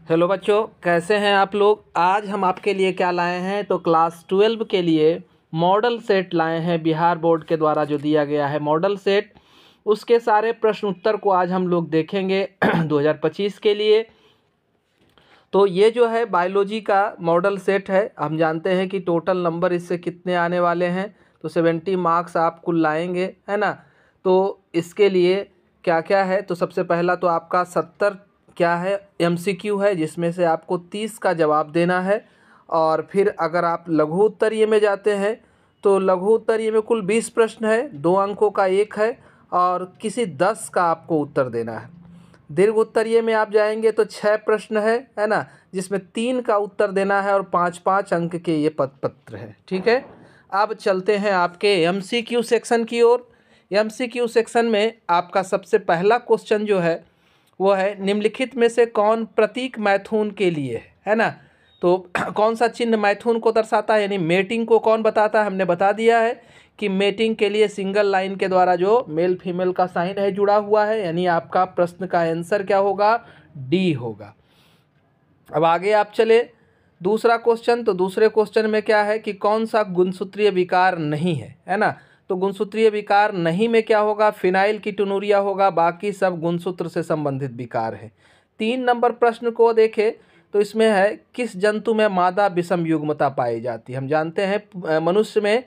Hello बच्चों, कैसे हैं आप लोग। आज हम आपके लिए क्या लाए हैं तो क्लास 12 के लिए मॉडल सेट लाए हैं। बिहार बोर्ड के द्वारा जो दिया गया है मॉडल सेट, उसके सारे प्रश्न उत्तर को आज हम लोग देखेंगे 2025 के लिए। तो ये जो है बायोलॉजी का मॉडल सेट है। हम जानते हैं कि टोटल नंबर इससे कितने आने वाले हैं, तो 70 मार्क्स आप कुल लाएंगे, है ना। तो इसके लिए क्या क्या है, तो सबसे पहला तो आपका 70 क्या है एमसीक्यू है, जिसमें से आपको 30 का जवाब देना है। और फिर अगर आप लघु उत्तरीय में जाते हैं तो लघु उत्तरीय में कुल 20 प्रश्न है, 2 अंकों का एक है और किसी 10 का आपको उत्तर देना है। दीर्घ उत्तरीय में आप जाएंगे तो 6 प्रश्न है ना, जिसमें 3 का उत्तर देना है और 5-5 अंक के ये पत्र है। ठीक है, अब चलते हैं आपके एमसीक्यू सेक्शन की ओर। एमसीक्यू सेक्शन में आपका सबसे पहला क्वेश्चन जो है वो है, निम्नलिखित में से कौन प्रतीक मैथुन के लिए है ना। तो कौन सा चिन्ह मैथुन को दर्शाता है, यानी मेटिंग को कौन बताता है। हमने बता दिया है कि मेटिंग के लिए सिंगल लाइन के द्वारा जो मेल फीमेल का साइन है जुड़ा हुआ है, यानी आपका प्रश्न का आंसर क्या होगा, डी होगा। अब आगे आप चले दूसरा क्वेश्चन। तो दूसरे क्वेश्चन में क्या है कि कौन सा गुणसूत्रीय विकार नहीं है ना। तो गुणसूत्रीय विकार नहीं में क्या होगा, फिनाइल कीटोनुरिया होगा, बाकी सब गुणसूत्र से संबंधित विकार है। 3 नंबर प्रश्न को देखें तो इसमें है, किस जंतु में मादा विषम युग्मता पाई जाती है। हम जानते हैं मनुष्य में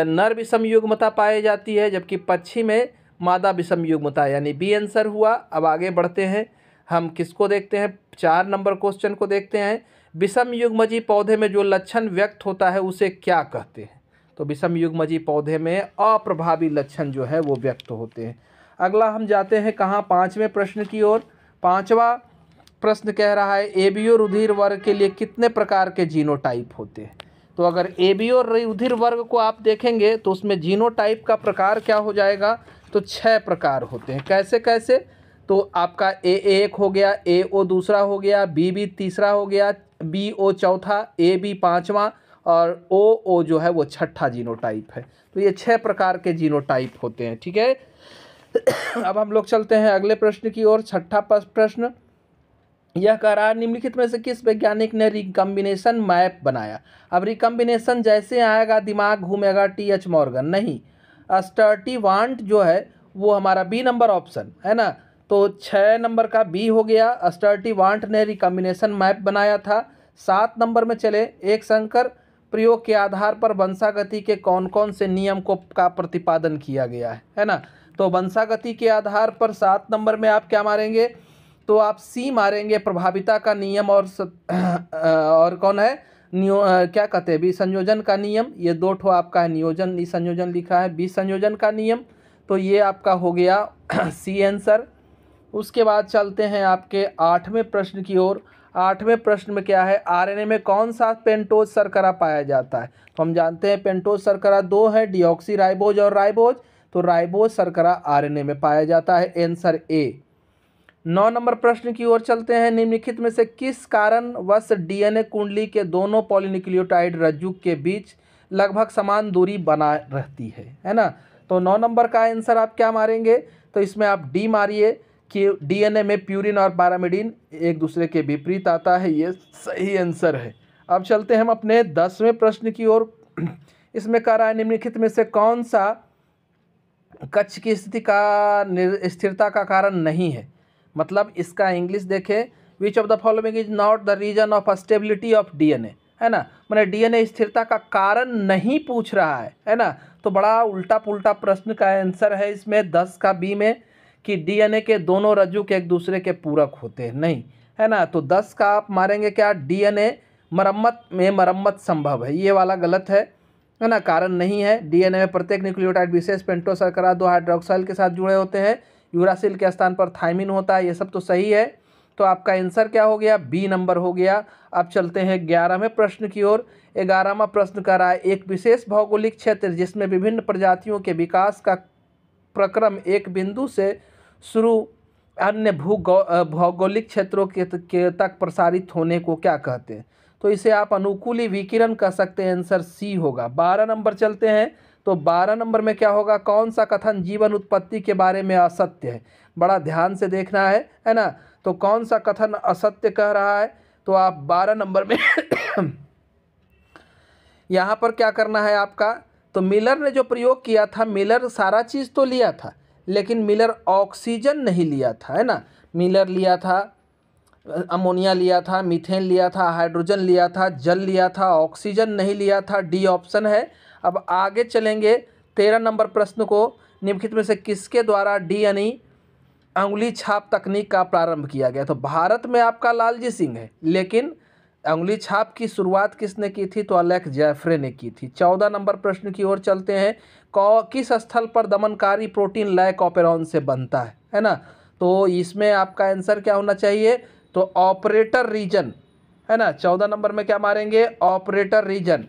नर विषम युग्मता पाई जाती है, जबकि पक्षी में मादा विषम युग्मता, यानी बी आंसर हुआ। अब आगे बढ़ते हैं, हम किसको देखते हैं, 4 नंबर क्वेश्चन को देखते हैं। विषम युग्मजी पौधे में जो लक्षण व्यक्त होता है उसे क्या कहते हैं। तो विषम युग्मजी पौधे में अप्रभावी लक्षण जो है वो व्यक्त होते हैं। अगला हम जाते हैं कहाँ, 5वें प्रश्न की ओर। 5वां प्रश्न कह रहा है, एबीओ रुधिर वर्ग के लिए कितने प्रकार के जीनोटाइप होते हैं। तो अगर एबीओ रुधिर वर्ग को आप देखेंगे तो उसमें जीनोटाइप का प्रकार क्या हो जाएगा, तो 6 प्रकार होते हैं। कैसे कैसे, तो आपका ए एक हो गया, ए ओ दूसरा हो गया, बी बी तीसरा हो गया, बी ओ चौथा, ए बी पाँचवा और ओ जो है वो छठा जीनोटाइप है। तो ये 6 प्रकार के जीनोटाइप होते हैं। ठीक है, अब हम लोग चलते हैं अगले प्रश्न की ओर। 6ठा प्रश्न यह कह रहा है, निम्नलिखित में से किस वैज्ञानिक ने रिकम्बिनेशन मैप बनाया। अब रिकम्बिनेशन जैसे आएगा दिमाग घूमेगा, टी.एच. मॉर्गन नहीं, स्टर्टीवांट जो है वो हमारा बी नंबर ऑप्शन है ना। तो 6 नंबर का बी हो गया, स्टर्टीवांट ने रिकम्बिनेशन मैप बनाया था। 7 नंबर में चले, एक शंकर प्रयोग के आधार पर वंशागति के कौन कौन से नियम का प्रतिपादन किया गया है ना। तो वंशागति के आधार पर 7 नंबर में आप क्या मारेंगे, तो आप सी मारेंगे, प्रभाविता का नियम और कौन है क्या कहते हैं, विसंयोजन का नियम। ये 2 ठो आपका है, नियोजन संयोजन लिखा है, विसंयोजन का नियम। तो ये आपका हो गया सी आंसर। उसके बाद चलते हैं आपके 8वें प्रश्न की ओर। 8वें प्रश्न में क्या है, आरएनए में कौन सा पेंटोज शर्करा पाया जाता है। तो हम जानते हैं पेंटोज शर्करा 2 है, डिऑक्सी राइबोज और राइबोज। तो राइबोज शर्करा आरएनए में पाया जाता है, आंसर ए। 9 नंबर प्रश्न की ओर चलते हैं, निम्नलिखित में से किस कारणवश डीएनए कुंडली के दोनों पॉलीन्यूक्लियोटाइड रज्जु के बीच लगभग समान दूरी बना रहती है ना। तो 9 नंबर का आंसर आप क्या मारेंगे, तो इसमें आप डी मारिए कि डीएनए में प्यूरिन और पैरामिडिन एक दूसरे के विपरीत आता है, ये सही आंसर है। अब चलते हैं हम अपने 10वें प्रश्न की ओर। इसमें कह रहा है, निम्नलिखित में से कौन सा कक्ष की स्थिति का स्थिरता का कारण नहीं है। मतलब इसका इंग्लिश देखें, which of the following is not the reason of stability of DNA, है ना। मैंने डीएनए स्थिरता का कारण नहीं पूछ रहा है ना। तो बड़ा उल्टा पुल्टा प्रश्न का आंसर है इसमें 10 का बी में, कि डीएनए के दोनों रज्जु के एक दूसरे के पूरक होते हैं, नहीं, है ना। तो 10 का आप मारेंगे क्या, डीएनए मरम्मत संभव है, ये वाला गलत है ना, कारण नहीं है। डीएनए में प्रत्येक न्यूक्लियोटाइड विशेष पेंटोज शर्करा 2 हाइड्रोक्साइल के साथ जुड़े होते हैं, यूरासिल के स्थान पर थाइमिन होता है, ये सब तो सही है। तो आपका आंसर क्या हो गया, बी नंबर हो गया। अब चलते हैं 11वें प्रश्न की ओर। 11वां प्रश्न कर रहा है, एक विशेष भौगोलिक क्षेत्र जिसमें विभिन्न प्रजातियों के विकास का प्रक्रम एक बिंदु से शुरू अन्य भौगोलिक क्षेत्रों के तक प्रसारित होने को क्या कहते हैं। तो इसे आप अनुकूली विकिरण कह सकते हैं, आंसर सी होगा। 12 नंबर चलते हैं, तो 12 नंबर में क्या होगा, कौन सा कथन जीवन उत्पत्ति के बारे में असत्य है। बड़ा ध्यान से देखना है ना। तो कौन सा कथन असत्य कह रहा है? तो आप 12 नंबर में यहाँ पर क्या करना है आपका, तो मिलर ने जो प्रयोग किया था, मिलर सारा चीज़ तो लिया था लेकिन मिलर ऑक्सीजन नहीं लिया था, है ना। मिलर लिया था अमोनिया लिया था, मीथेन लिया था, हाइड्रोजन लिया था, जल लिया था, ऑक्सीजन नहीं लिया था। डी ऑप्शन है। अब आगे चलेंगे 13 नंबर प्रश्न को, निम्नलिखित में से किसके द्वारा डी यानी अंगुली छाप तकनीक का प्रारंभ किया गया? तो भारत में आपका लालजी सिंह है, लेकिन अंगुली छाप की शुरुआत किसने की थी? तो अलेक्स जेफरे ने की थी। 14 नंबर प्रश्न की ओर चलते हैं। किस स्थल पर दमनकारी प्रोटीन लैक ऑपेरॉन से बनता है ना। तो इसमें आपका आंसर क्या होना चाहिए? तो ऑपरेटर रीजन, है ना। 14 नंबर में क्या मारेंगे? Operator region.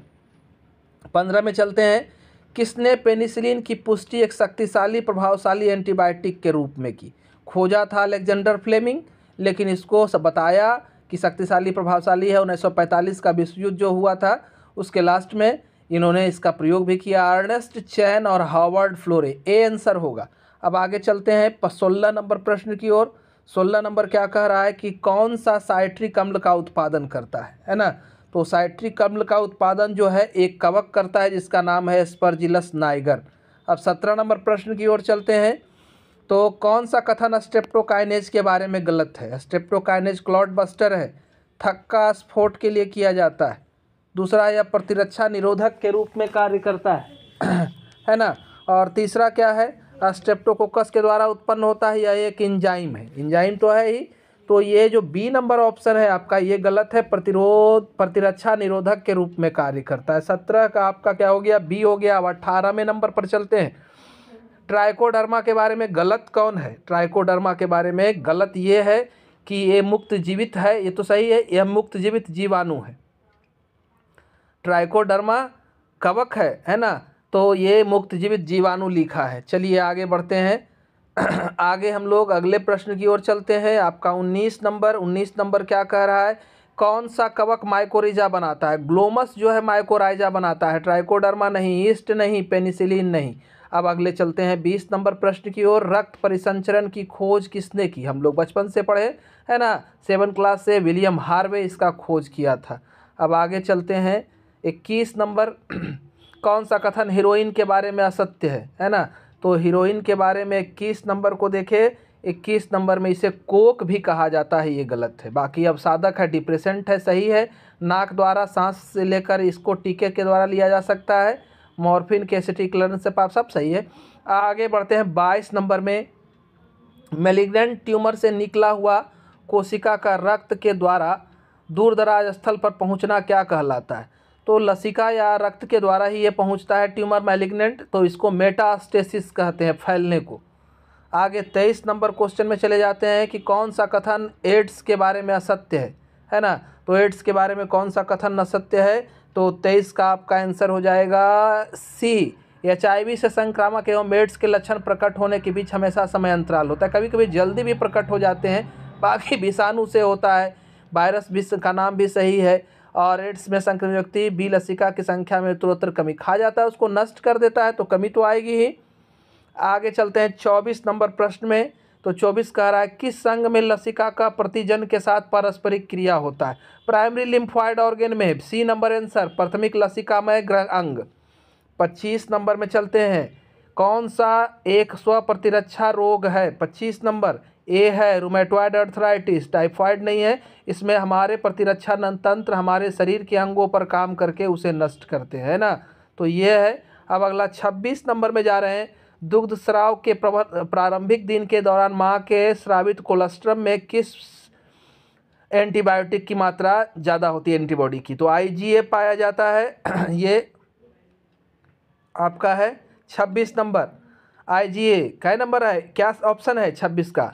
15 में चलते हैं। किसने पेनिसिलिन की पुष्टि एक शक्तिशाली प्रभावशाली एंटीबायोटिक के रूप में की? खोजा था अलेक्जेंडर फ्लेमिंग, लेकिन इसको सब बताया कि शक्तिशाली प्रभावशाली है। 1945 का विश्व युद्ध जो हुआ था उसके लास्ट में इन्होंने इसका प्रयोग भी किया, अर्नेस्ट चैन और हार्वर्ड फ्लोरे। ए आंसर होगा। अब आगे चलते हैं 16 नंबर प्रश्न की ओर। 16 नंबर क्या कह रहा है कि कौन सा साइट्रिक अम्ल का उत्पादन करता है ना। तो साइट्रिक अम्ल का उत्पादन जो है एक कवक करता है जिसका नाम है एस्परजिलस नाइगर। अब 17 नंबर प्रश्न की ओर चलते हैं। तो कौन सा कथन स्ट्रेप्टोकाइनेज के बारे में गलत है? स्ट्रेप्टोकाइनेज क्लॉट बस्टर है, थक्का स्फोट के लिए किया जाता है, दूसरा यह प्रतिरक्षा निरोधक के रूप में कार्य करता है है ना। और तीसरा क्या है? स्ट्रेप्टोकोकस के द्वारा उत्पन्न होता है, यह एक एंजाइम है। एंजाइम तो है ही। तो ये जो बी नंबर ऑप्शन है आपका ये गलत है, प्रतिरक्षा निरोधक के रूप में कार्य करता है। 17 का आपका क्या हो गया? बी हो गया। अब 18वें नंबर पर चलते हैं। ट्राइकोडर्मा के बारे में गलत कौन है? ट्राइकोडर्मा के बारे में गलत ये है कि ये मुक्त जीवित है, ये तो सही है, यह मुक्त जीवित जीवाणु है। ट्राइकोडर्मा कवक है ना, तो ये मुक्त जीवित जीवाणु लिखा है। चलिए आगे बढ़ते हैं आगे हम लोग अगले प्रश्न की ओर चलते हैं। आपका 19 नंबर क्या कह रहा है? कौन सा कवक माइकोराइजा बनाता है? ग्लोमस जो है माइकोराइजा बनाता है, ट्राइकोडर्मा नहीं, ईस्ट नहीं, पेनिसिलिन नहीं। अब अगले चलते हैं 20 नंबर प्रश्न की ओर। रक्त परिसंचरण की खोज किसने की? हम लोग बचपन से पढ़े है ना, 7 क्लास से। विलियम हार्वे इसका खोज किया था। अब आगे चलते हैं 21 नंबर कौन सा कथन हीरोइन के बारे में असत्य है ना। तो हीरोइन के बारे में 21 नंबर को देखें। 21 नंबर में इसे कोक भी कहा जाता है, ये गलत है। बाकी अब साधक है, डिप्रेसेंट है, सही है। नाक द्वारा सांस से लेकर इसको टीके के द्वारा लिया जा सकता है। मॉर्फिन के एसिटिक्लिन से पाप सब सही है। आगे बढ़ते हैं 22 नंबर में। मैलिग्नेंट ट्यूमर से निकला हुआ कोशिका का रक्त के द्वारा दूर दराज स्थल पर पहुंचना क्या कहलाता है? तो लसिका या रक्त के द्वारा ही ये पहुंचता है ट्यूमर मैलिग्नेंट, तो इसको मेटास्टेसिस कहते हैं, फैलने को। आगे 23 नंबर क्वेश्चन में चले जाते हैं कि कौन सा कथन एड्स के बारे में असत्य है ना। तो एड्स के बारे में कौन सा कथन असत्य है? तो 23 का आपका आंसर हो जाएगा सी। HIV से संक्रामक एवं एड्स के लक्षण प्रकट होने के बीच हमेशा समय अंतराल होता है, कभी कभी जल्दी भी प्रकट हो जाते हैं। बाकी विषाणु से होता है, वायरस भी का नाम भी सही है। और एड्स में संक्रमित व्यक्ति बी लसिका की संख्या में उत्तरोत्तर कमी खा जाता है, उसको नष्ट कर देता है, तो कमी तो आएगी ही। आगे चलते हैं 24 नंबर प्रश्न में। तो 24 कह रहा है किस संघ में लसिका का प्रतिजन के साथ पारस्परिक क्रिया होता है? प्राइमरी लिम्फोइड ऑर्गेन में। सी नंबर आंसर, प्राथमिक लसिकामय अंग। 25 नंबर में चलते हैं। कौन सा एक स्व प्रतिरक्षा रोग है? 25 नंबर ए है रूमेटॉइड अर्थराइटिस। टाइफाइड नहीं है, इसमें हमारे प्रतिरक्षा तंत्र हमारे शरीर के अंगों पर काम करके उसे नष्ट करते हैं ना, तो ये है। अब अगला 26 नंबर में जा रहे हैं। दुग्ध स्राव के प्रारंभिक दिन के दौरान माँ के स्रावित कोलेस्ट्रम में किस एंटीबायोटिक की मात्रा ज़्यादा होती है एंटीबॉडी की? तो IgA पाया जाता है। ये आपका है 26 नंबर। IgA क्या नंबर है, क्या ऑप्शन है 26 का?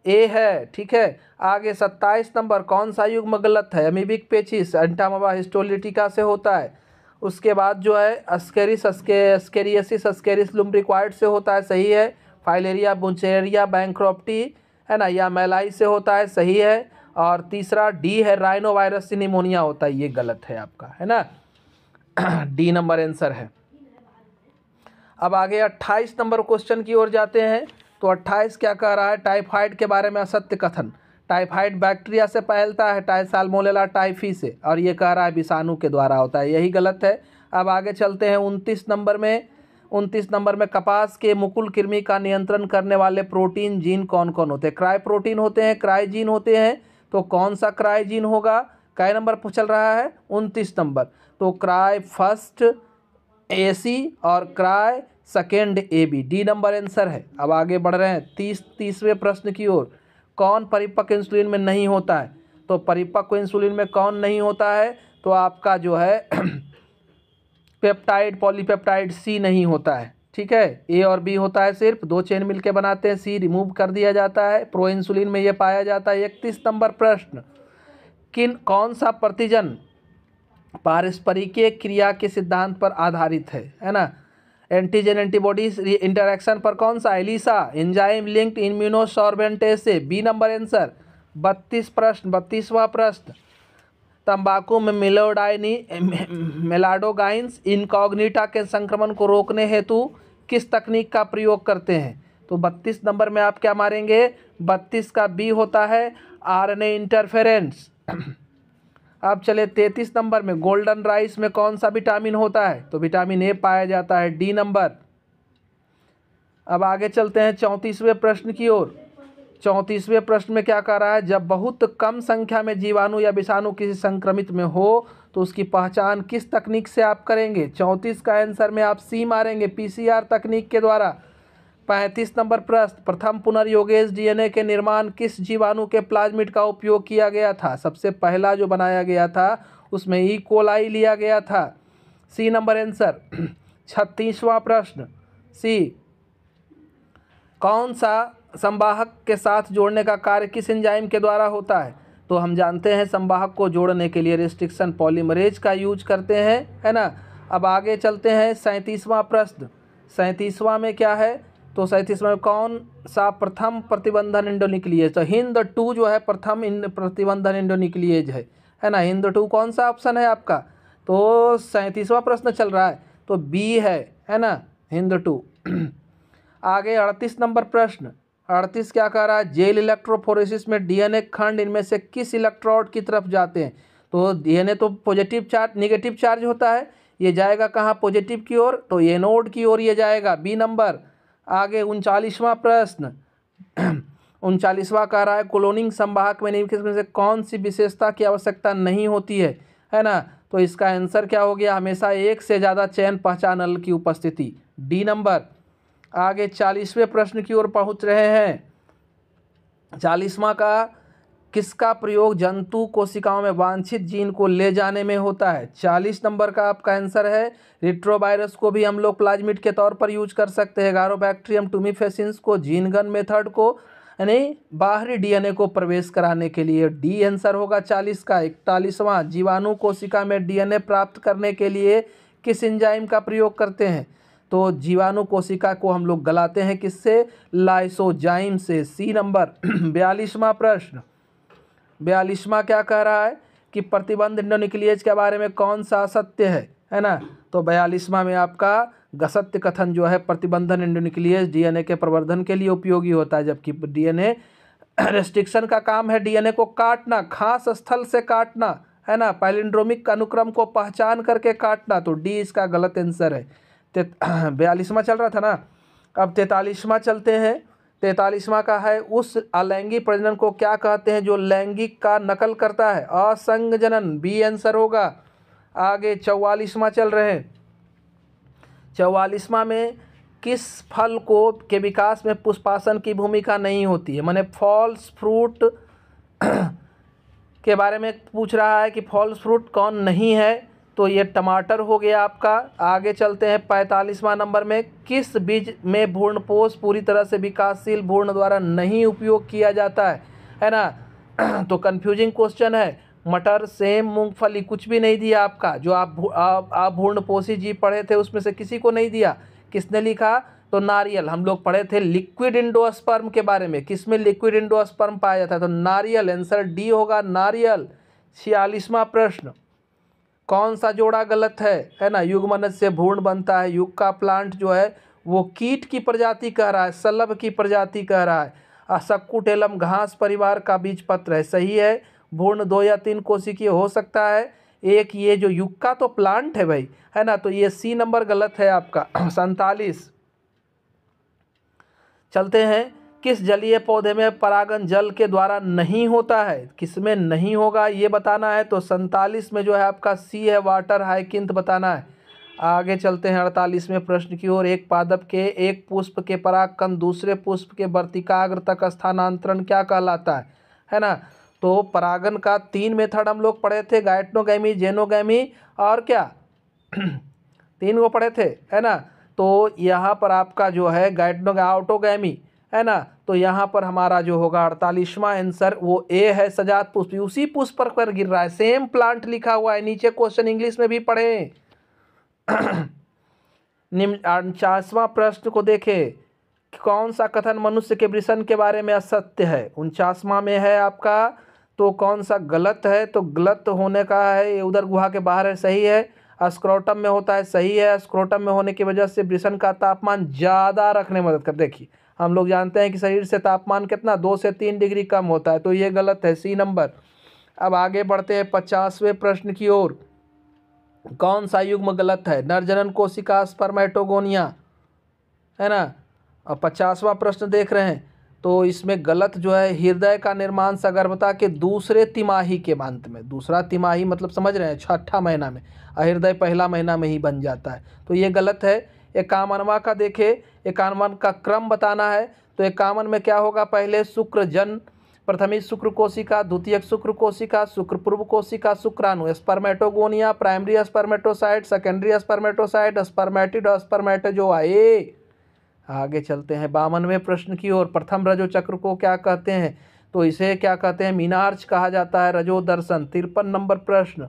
ए है, ठीक है। आगे 27 नंबर कौन सा युग्म गलत है? अमीबिक पेचिस एंटामोबा हिस्टोलिटिका से होता है। उसके बाद जो है अस्केरियसिस अस्केरिस लुम्ब्रिक्वाइड से होता है, सही है। फाइलेरिया बुंचेरिया बैंक्रॉप्टी है ना, या मेलाई से होता है, सही है। और तीसरा डी है राइनो वायरस से निमोनिया होता है, ये गलत है आपका, है ना। डी नंबर आंसर है। अब आगे 28 नंबर क्वेश्चन की ओर जाते हैं। तो 28 क्या कह रहा है? टाइफाइड के बारे में असत्य कथन। टाइफाइड बैक्टीरिया से फैलता है, साल्मोनेला टाइफी से, और ये कह रहा है विषाणु के द्वारा होता है, यही गलत है। अब आगे चलते हैं 29 नंबर में कपास के मुकुल कृमि का नियंत्रण करने वाले प्रोटीन जीन कौन कौन होते हैं? क्राई प्रोटीन होते हैं, क्राई जीन होते हैं। तो कौन सा क्राई जीन होगा? कै नंबर पर चल रहा है? 29 नंबर। तो क्राई फर्स्ट AC और cry second AB, D number answer है। अब आगे बढ़ रहे हैं 30वें प्रश्न की ओर। कौन परिपक्व इंसुलिन में नहीं होता है? तो परिपक्व इंसुलिन में कौन नहीं होता है? तो आपका जो है पेप्टाइड पॉलीपेप्टाइड C नहीं होता है, ठीक है। A और B होता है, सिर्फ 2 चेन मिलके बनाते हैं, C रिमूव कर दिया जाता है। प्रो इंसुलिन में ये पाया जाता है। 31 नंबर प्रश्न, कौन सा प्रतिजन पारस्परिक क्रिया के सिद्धांत पर आधारित है ना? एंटीजन एंटीबॉडीज इंटरैक्शन पर कौन सा? एलिसा, एंजाइम लिंक्ड इम्यूनोसॉर्बेंटेज से, बी नंबर आंसर। 32वां प्रश्न, तंबाकू में मेलाडोगाइन्स इनकॉग्निटा के संक्रमण को रोकने हेतु किस तकनीक का प्रयोग करते हैं? तो 32 नंबर में आप क्या मारेंगे? 32 का B होता है, RNA इंटरफेरेंस। अब चले 33 नंबर में, गोल्डन राइस में कौन सा विटामिन होता है? तो विटामिन A पाया जाता है, D नंबर। अब आगे चलते हैं 34वें प्रश्न की ओर। 34वें प्रश्न में क्या कह रहा है? जब बहुत कम संख्या में जीवाणु या विषाणु किसी संक्रमित में हो तो उसकी पहचान किस तकनीक से आप करेंगे? 34 का आंसर में आप C मारेंगे, PCR तकनीक के द्वारा। 35 नंबर प्रश्न, प्रथम पुनर्योगेज DNA के निर्माण किस जीवाणु के प्लाज्मिड का उपयोग किया गया था? सबसे पहला जो बनाया गया था उसमें E. coli लिया गया था, C नंबर आंसर। 36वां प्रश्न, C, कौन सा संवाहक के साथ जोड़ने का कार्य किस एंजाइम के द्वारा होता है? तो हम जानते हैं संवाहक को जोड़ने के लिए रिस्ट्रिक्शन पॉलीमरेज का यूज करते हैं, है ना। अब आगे चलते हैं 37वां प्रश्न। 37वां में क्या है? तो 37वां में कौन सा प्रथम प्रतिबंधन इंडोन्यूक्लिएज? तो HindII जो है प्रथम प्रतिबंधन इंडोन्यूक्लिएज है ना। HindII कौन सा ऑप्शन है आपका? तो 37वां प्रश्न चल रहा है, तो B है ना, HindII। आगे 38 नंबर प्रश्न। 38 क्या कह रहा है? जेल इलेक्ट्रोफोरेसिस में DNA खंड इनमें से किस इलेक्ट्रोड की तरफ जाते हैं? तो DNA तो पॉजिटिव चार्ज नेगेटिव चार्ज होता है, ये जाएगा कहाँ? पॉजिटिव की ओर, तो एनोड की ओर ये जाएगा, B नंबर। आगे 39वां प्रश्न। 39वां कह रहा है क्लोनिंग संवाहक में निम्नलिखित में से कौन सी विशेषता की आवश्यकता नहीं होती है ना। तो इसका आंसर क्या हो गया? हमेशा एक से ज़्यादा चयन पहचान अल की उपस्थिति, D नंबर। आगे 40वें प्रश्न की ओर पहुंच रहे हैं। 40वां का, किसका प्रयोग जंतु कोशिकाओं में वांछित जीन को ले जाने में होता है? 40 नंबर का आपका आंसर है रिट्रोवायरस को भी हम लोग प्लाज्मिड के तौर पर यूज कर सकते हैं। एगारोबैक्टीरियम टुमिफेसिंस को, जीनगन मेथड को, यानी बाहरी DNA को प्रवेश कराने के लिए, D आंसर होगा 40 का। 41वां, जीवाणु कोशिका में DNA प्राप्त करने के लिए किस एंजाइम का प्रयोग करते हैं? तो जीवाणु कोशिका को हम लोग गलाते हैं किससे? लाइसोजाइम से, C नंबर। 42वां प्रश्न। 42वां क्या कह रहा है कि प्रतिबंध इंडोन्यूक्लिएज के बारे में कौन सा सत्य है ना। तो 42वां में आपका सत्य कथन जो है, प्रतिबंधन इंडोन्यूक्लिएज DNA के प्रवर्धन के लिए उपयोगी होता है, जबकि DNA रेस्ट्रिक्शन का काम है DNA को काटना, खास स्थल से काटना, है ना, पैलिंड्रोमिक अनुक्रम को पहचान करके काटना। तो D इसका गलत आंसर है। 42वां चल रहा था ना, अब 43वां चलते हैं। 43वां का है, उस अलैंगिक प्रजनन को क्या कहते हैं जो लैंगिक का नकल करता है? असंगजनन, B आंसर होगा। आगे 44वां चल रहे हैं। 44वां में किस फल को के विकास में पुष्पासन की भूमिका नहीं होती है? माने फॉल्स फ्रूट के बारे में पूछ रहा है कि फॉल्स फ्रूट कौन नहीं है? तो ये टमाटर हो गया आपका। आगे चलते हैं 45वां नंबर में, किस बीज में भ्रूणपोष पूरी तरह से विकासशील भ्रूण द्वारा नहीं उपयोग किया जाता है ना। तो कंफ्यूजिंग क्वेश्चन है। मटर, सेम, मूंगफली, कुछ भी नहीं दिया आपका। जो आप भ्रूणपोषी जीव पढ़े थे उसमें से किसी को नहीं दिया। किसने लिखा? तो नारियल। हम लोग पढ़े थे लिक्विड इंडोस्पर्म के बारे में, किसमें लिक्विड इंडोस्पर्म पाया जाता है? तो नारियल, आंसर D होगा, नारियल। 46वां प्रश्न, कौन सा जोड़ा गलत है ना। युग्मनज से भ्रूण बनता है। युग का प्लांट जो है वो कीट की प्रजाति कह रहा है, शलभ की प्रजाति कह रहा है। सक्कुटेलम घास परिवार का बीज पत्र है, सही है। भ्रूण 2 या 3 कोशिकीय हो सकता है। एक ये जो युक्का तो प्लांट है भाई, है ना, तो ये सी नंबर गलत है आपका। 47 चलते हैं। किस जलीय पौधे में परागण जल के द्वारा नहीं होता है, किसमें नहीं होगा ये बताना है। तो 47 में जो है आपका सी है, वाटर हाइकिंथ बताना है। आगे चलते हैं 48वें प्रश्न की ओर। एक पादप के एक पुष्प के परागकण दूसरे पुष्प के वर्तिकाग्र तक स्थानांतरण क्या कहलाता है ना। तो परागण का 3 मेथड हम लोग पढ़े थे, गाइटनोगैमी, जेनोगैमी और क्या 3 को पढ़े थे, है ना। तो यहाँ पर आपका जो है ऑटोगैमी, है ना। तो यहाँ पर हमारा जो होगा 48वां आंसर वो ए है, सजात पुष्प। उसी पुष्प पर गिर रहा है, सेम प्लांट लिखा हुआ है नीचे, क्वेश्चन इंग्लिश में भी पढ़े। 49वां प्रश्न को देखें। कौन सा कथन मनुष्य के वृषण के बारे में असत्य है। 49वां में है आपका, तो कौन सा गलत है। तो गलत होने का है, ये उधर गुहा के बाहर है, सही है। स्क्रोटम में होता है, सही है। स्क्रोटम में होने की वजह से वृषण का तापमान ज़्यादा रखने में मदद कर। देखिए हम लोग जानते हैं कि शरीर से तापमान कितना 2 से 3 डिग्री कम होता है, तो ये गलत है, सी नंबर। अब आगे बढ़ते हैं 50वें प्रश्न की ओर। कौन सा युग्म गलत है। नरजनन कोशिका, स्पर्मेटोगोनिया, है ना। अब 50वां प्रश्न देख रहे हैं, तो इसमें गलत जो है हृदय का निर्माण सगर्भता के दूसरे तिमाही के अंत में। दूसरा तिमाही मतलब समझ रहे हैं, 6ठा महीना में, हृदय पहला महीना में ही बन जाता है, तो ये गलत है। 51वां का देखे, 51वां का क्रम बताना है। तो 51 में क्या होगा, पहले शुक्रजन, प्रथमी शुक्र कोशिका, द्वितीयक शुक्र कोशिका, शुक्र पूर्व कोशिका, शुक्राणु, spermatogonia, primary spermatocyte, secondary spermatocyte, spermatid और स्पर्मेटोजोआ। ए आगे चलते हैं 52वें प्रश्न की ओर। प्रथम रजो चक्र को क्या कहते हैं। तो इसे क्या कहते हैं, मीनार्च कहा जाता है, रजो दर्शन। 53 नंबर प्रश्न।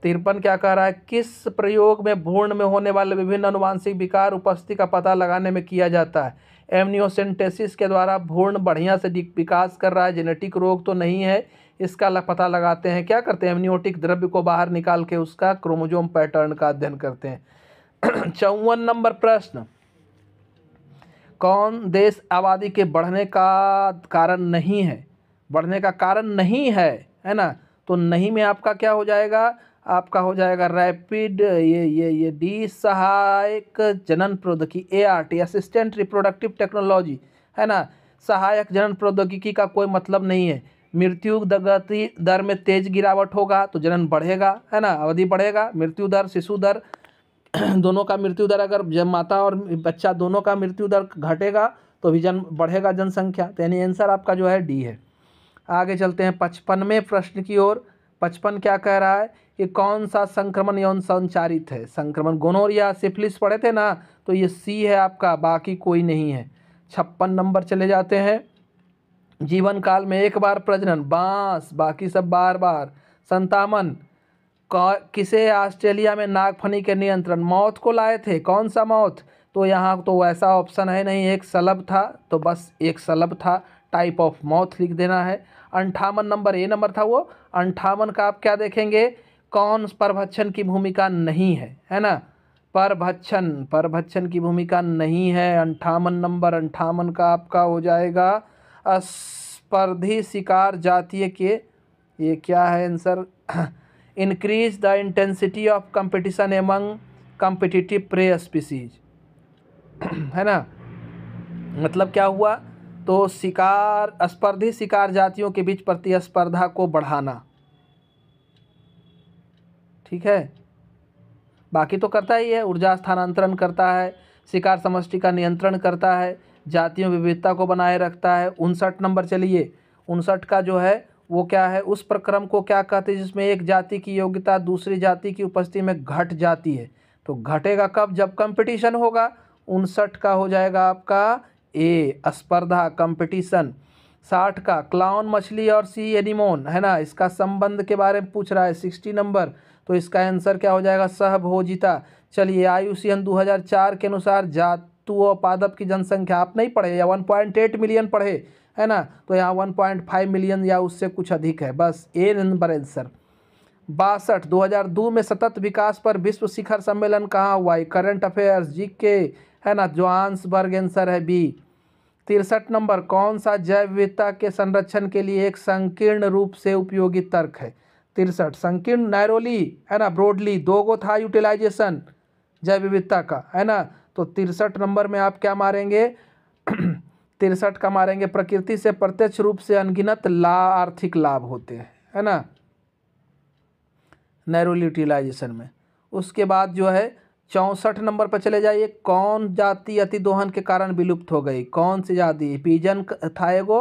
53 क्या कह रहा है, किस प्रयोग में भ्रूण में होने वाले विभिन्न अनुवांशिक विकार उपस्थिति का पता लगाने में किया जाता है। एमनियोसेंटेसिस के द्वारा भ्रूण बढ़िया से विकास कर रहा है, जेनेटिक रोग तो नहीं है, इसका पता लगाते हैं। क्या करते हैं, एमनियोटिक द्रव्य को बाहर निकाल के उसका क्रोमोजोम पैटर्न का अध्ययन करते हैं। 54 नंबर प्रश्न। कौन देश आबादी के बढ़ने का कारण नहीं है, बढ़ने का कारण नहीं है ना। तो नहीं में आपका क्या हो जाएगा, आपका हो जाएगा रैपिड ये डी सहायक जनन प्रौद्योगिकी, ART असिस्टेंट रिप्रोडक्टिव टेक्नोलॉजी, है ना। सहायक जनन प्रौद्योगिकी का कोई मतलब नहीं है। मृत्यु गति दर में तेज गिरावट होगा तो जनन बढ़ेगा, है ना, अवधि बढ़ेगा। मृत्यु दर, शिशु दर दोनों का मृत्यु दर, अगर जब माता और बच्चा दोनों का मृत्यु दर घटेगा तो भी बढ़ेगा जनसंख्या। तो यानी आंसर आपका जो है डी है। आगे चलते हैं 55वें प्रश्न की ओर। 55 क्या कह रहा है कि कौन सा संक्रमण यौन संचारित है। संक्रमण गोनोरिया, सिफिलिस पढ़े थे ना, तो ये सी है आपका, बाकी कोई नहीं है। 56 नंबर चले जाते हैं। जीवन काल में एक बार प्रजनन, बांस, बाकी सब बार बार। 57 किसे ऑस्ट्रेलिया में नागफनी के नियंत्रण मौत को लाए थे। कौन सा मौत, तो यहाँ तो वैसा ऑप्शन है नहीं, एक सलब था, तो बस एक सलब था, टाइप ऑफ मौत लिख देना है। 58 नंबर ए नंबर था वो। 58 का आप क्या देखेंगे, कौन परभक्षण की भूमिका नहीं है ना। परभक्षण की भूमिका नहीं है। 58 नंबर, 58 का आपका हो जाएगा स्पर्धी शिकार जातीय के, ये क्या है answer, increase the intensity of competition among competitive prey species, है ना। मतलब क्या हुआ, तो शिकार, स्पर्धी शिकार जातियों के बीच प्रतिस्पर्धा को बढ़ाना, ठीक है। बाकी तो करता ही है, ऊर्जा स्थानांतरण करता है, शिकार समष्टि का नियंत्रण करता है, जातियों विविधता को बनाए रखता है। 59 नंबर चलिए, 59 का जो है वो क्या है, उस प्रक्रम को क्या कहते हैं जिसमें एक जाति की योग्यता दूसरी जाति की उपस्थिति में घट जाती है। तो घटेगा कब, जब कंपटीशन होगा। 59 का हो जाएगा आपका ए, स्पर्धा, कंपटीशन। 60 का क्लाउन मछली और सी एनिमोन, है ना, इसका संबंध के बारे में पूछ रहा है। 60 नंबर, तो इसका आंसर क्या हो जाएगा, सहभोजिता। चलिए IUCN 2004 के अनुसार जातु और पादप की जनसंख्या आप नहीं पढ़े या 1.8 मिलियन पढ़े, है ना, तो यहाँ 1.5 मिलियन या उससे कुछ अधिक है, बस ए नंबर आंसर। 62 2002 में सतत विकास पर विश्व शिखर सम्मेलन कहाँ हुआ है, करंट अफेयर्स, जीके, है ना, जोहान्सबर्ग आंसर है बी। 63 नंबर, कौन सा जैव विविधता के संरक्षण के लिए एक संकीर्ण रूप से उपयोगी तर्क है? 63 संकीर्ण, नैरोली है ना, ब्रॉडली, दो गो था यूटिलाइजेशन जैव विविधता का, है ना। तो 63 नंबर में आप क्या मारेंगे? 63 का मारेंगे, प्रकृति से प्रत्यक्ष रूप से अनगिनत आर्थिक लाभ होते हैं, है ना, नैरोली यूटिलाइजेशन में। उसके बाद जो है 64 नंबर पर चले जाइए, कौन जाति अतिदोहन के कारण विलुप्त हो गई? कौन सी जाति? पिजन था एगो,